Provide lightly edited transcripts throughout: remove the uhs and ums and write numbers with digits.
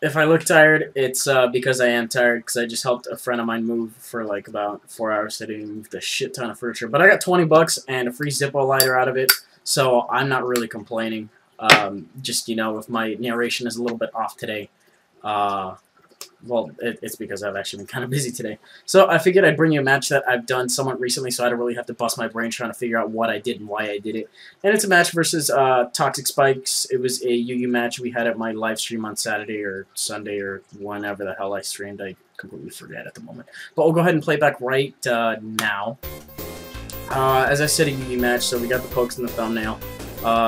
If I look tired, it's because I am tired, because I just helped a friend of mine move for like about 4 hours today and moved a shit ton of furniture. But I got 20 bucks and a free Zippo lighter out of it, so I'm not really complaining. Just, you know, if my narration is a little bit off today, well, it's because I've actually been kind of busy today. So I figured I'd bring you a match that I've done somewhat recently, so I don't really have to bust my brain trying to figure out what I did and why I did it. And it's a match versus T0X1CSPIKES. It was a UU match we had at my live stream on Saturday or Sunday or whenever the hell I streamed. I completely forget at the moment. But we'll go ahead and play back right now. As I said, a UU match, so we got the pokes in the thumbnail.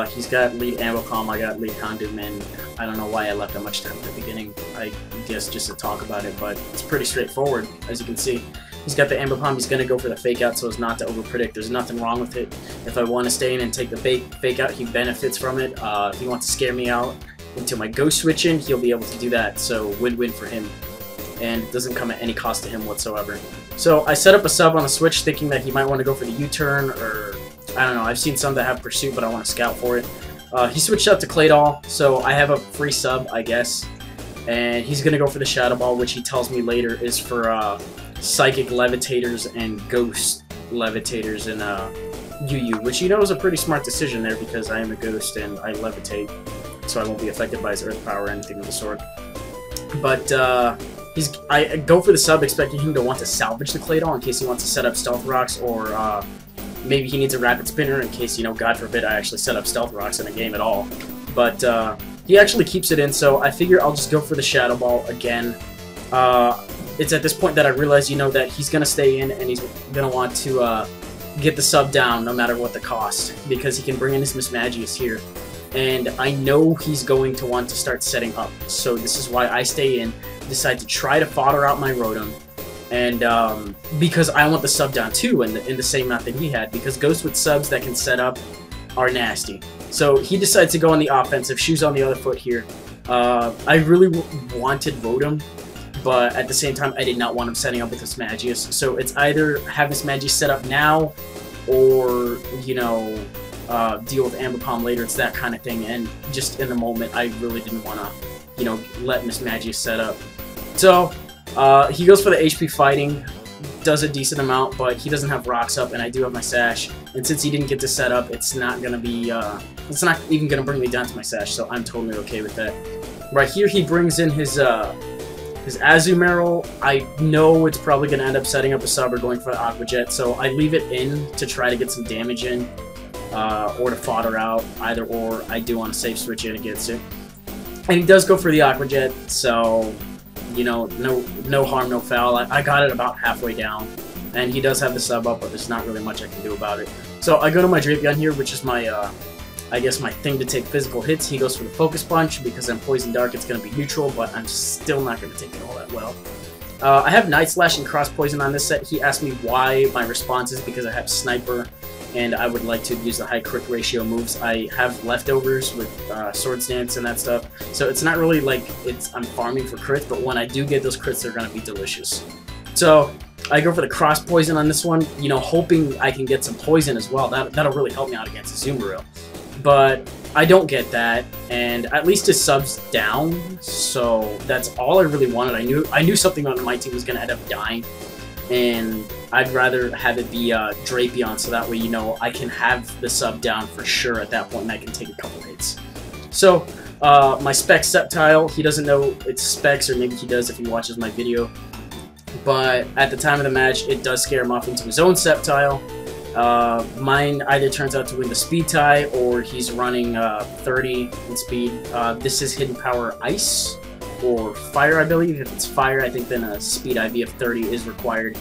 He's got lead Ambocom, I got lead Condoom, and I don't know why I left that much time at the beginning. I guess just to talk about it, but it's pretty straightforward, as you can see. He's got the Ambocom, he's going to go for the fake out so as not to overpredict. There's nothing wrong with it. If I want to stay in and take the fake out, he benefits from it. If he wants to scare me out into my ghost switch in, he'll be able to do that, so win-win for him. And it doesn't come at any cost to him whatsoever. So I set up a sub on the switch thinking that he might want to go for the U-turn, or I don't know, I've seen some that have pursuit, but I want to scout for it. He switched out to Claydol, so I have a free sub, I guess. And he's going to go for the Shadow Ball, which he tells me later is for Psychic Levitators and Ghost Levitators in UU, which you know is a pretty smart decision there because I am a Ghost and I levitate, so I won't be affected by his Earth Power or anything of the sort. But I go for the sub expecting him to want to salvage the Claydol in case he wants to set up Stealth Rocks, or maybe he needs a Rapid Spinner in case, you know, God forbid I actually set up Stealth Rocks in a game at all. But he actually keeps it in, so I figure I'll just go for the Shadow Ball again. It's at this point that I realize, you know, that he's going to stay in and he's going to want to get the sub down no matter what the cost, because he can bring in his Mismagius here. And I know he's going to want to start setting up, so this is why I stay in, decide to try to fodder out my Rotom. And because I want the sub down too in the same amount that he had, because ghosts with subs that can set up are nasty. So he decides to go on the offensive, shoes on the other foot here. I really wanted Rotom, but at the same time I did not want him setting up with his Magius. So it's either have his Magius set up now, or, you know, deal with Ambipom later. It's that kind of thing, and just in the moment I really didn't want to, you know, let Miss Magius set up. So he goes for the HP fighting, does a decent amount, but he doesn't have rocks up, and I do have my sash. And since he didn't get to set up, it's not gonna be, it's not even gonna bring me down to my sash, so I'm totally okay with that. Right here, he brings in his Azumarill. I know it's probably gonna end up setting up a sub or going for the Aqua Jet, so I leave it in to try to get some damage in, or to fodder out, either or. I do want to safe switch in against it. And he does go for the Aqua Jet, so, you know, no harm, no foul. I got it about halfway down, and he does have the sub up, but there's not really much I can do about it. So I go to my Drape Gun here, which is my, I guess my thing to take physical hits. He goes for the Focus Punch, because I'm Poison Dark, it's going to be neutral, but I'm still not going to take it all that well. I have Night Slash and Cross Poison on this set. He asked me why my response is because I have Sniper, and I would like to use the high crit ratio moves. I have leftovers with Swords Dance and that stuff, so it's not really like I'm farming for crits, but when I do get those crits, they're going to be delicious. So I go for the Cross Poison on this one, you know, hoping I can get some poison as well. That'll really help me out against Azumarill. But I don't get that, and at least his sub's down, so that's all I really wanted. I knew something on my team was going to end up dying, and I'd rather have it be Drapion, so that way, you know, I can have the sub down for sure at that point, and I can take a couple hits. So, my Specs Sceptile, he doesn't know it's Specs, or maybe he does if he watches my video, but at the time of the match, it does scare him off into his own Sceptile. Mine either turns out to win the speed tie, or he's running 30 in speed. This is Hidden Power Ice, or Fire, I believe. If it's Fire, I think then a speed IV of 30 is required.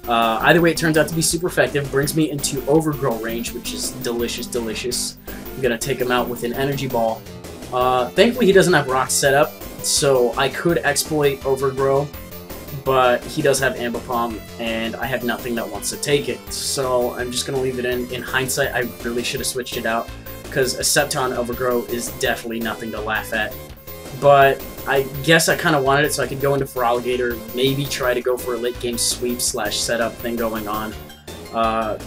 Either way, it turns out to be super effective. Brings me into Overgrow range, which is delicious, delicious. I'm going to take him out with an Energy Ball. Thankfully, he doesn't have rocks set up, so I could exploit Overgrow, but he does have Ambipom, and I have nothing that wants to take it. So I'm just going to leave it in. In hindsight, I really should have switched it out, because a Sceptile Overgrow is definitely nothing to laugh at. But I guess I kind of wanted it so I could go into Feraligatr, maybe try to go for a late-game sweep / setup thing going on.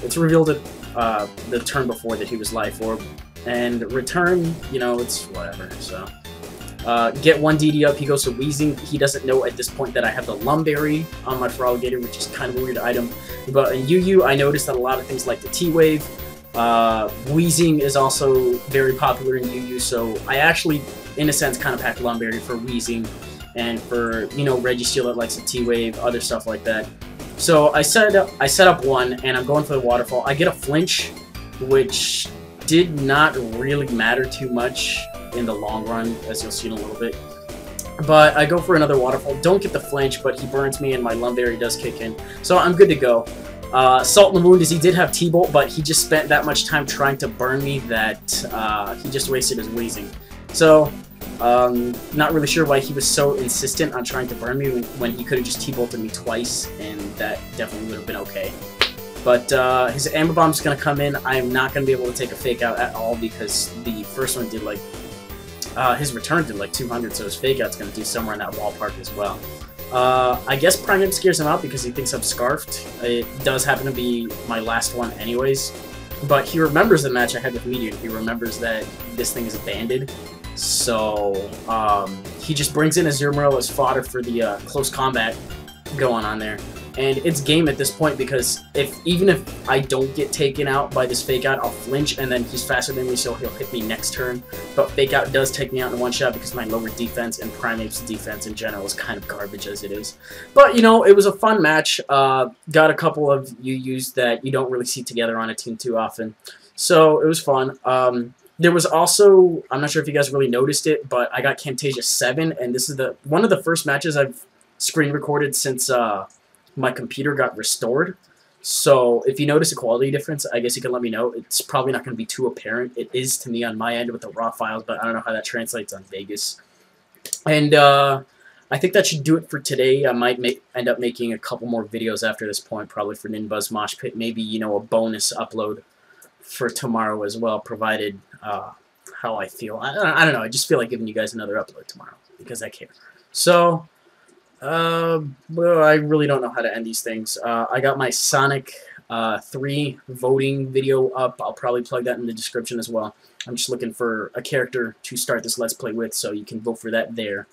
It's revealed the turn before that he was Life Orb, and return, you know, it's whatever, so. Get one DD up, he goes to Wheezing. He doesn't know at this point that I have the Lumberry on my Feraligatr, which is kind of a weird item. But in UU, I noticed that a lot of things like the T-Wave, Wheezing is also very popular in UU, so I actually, in a sense, kind of packed Lumberry for Wheezing and for, you know, Registeel that likes the T-Wave, other stuff like that. So I set up one, and I'm going for the Waterfall. I get a flinch, which did not really matter too much in the long run, as you'll see in a little bit. But I go for another Waterfall. Don't get the flinch, but he burns me, and my Lumberry does kick in. So I'm good to go. Salt in the Wound is he did have T-Bolt, but he just spent that much time trying to burn me that he just wasted his Wheezing. So, not really sure why he was so insistent on trying to burn me when he could have just T-Bolted me twice, and that definitely would have been okay. But his Amber Bomb's going to come in. I am not going to be able to take a Fake Out at all because the first one did like, his return did like 200, so his Fake Out's going to do somewhere in that ballpark as well. I guess Primeape scares him out because he thinks I'm Scarfed. It does happen to be my last one anyways. But he remembers the match I had with Meteor. He remembers that this thing is abandoned. So, he just brings in a Azumarill as fodder for the close combat going on there. And it's game at this point because even if I don't get taken out by this Fake Out, I'll flinch, and then he's faster than me, so he'll hit me next turn. But Fake Out does take me out in one shot because my lower defense and Primeape's defense in general is kind of garbage as it is. But, you know, it was a fun match. Got a couple of UUs that you don't really see together on a team too often. So, it was fun. There was also, I'm not sure if you guys really noticed it, but I got Camtasia 7, and this is one of the first matches I've screen recorded since my computer got restored. So if you notice a quality difference, I guess you can let me know. It's probably not going to be too apparent. It is to me on my end with the raw files, but I don't know how that translates on Vegas. And I think that should do it for today. I might end up making a couple more videos after this point, probably for Ninbuzz Mosh Pit. Maybe, you know, a bonus upload for tomorrow as well, provided how I feel. I don't know. I just feel like giving you guys another upload tomorrow because I care. So, well, I really don't know how to end these things. I got my Sonic 3 voting video up. I'll probably plug that in the description as well. I'm just looking for a character to start this Let's Play with, so you can vote for that there.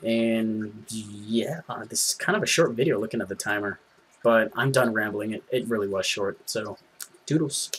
And yeah, this is kind of a short video looking at the timer, but I'm done rambling. It really was short, so doodles.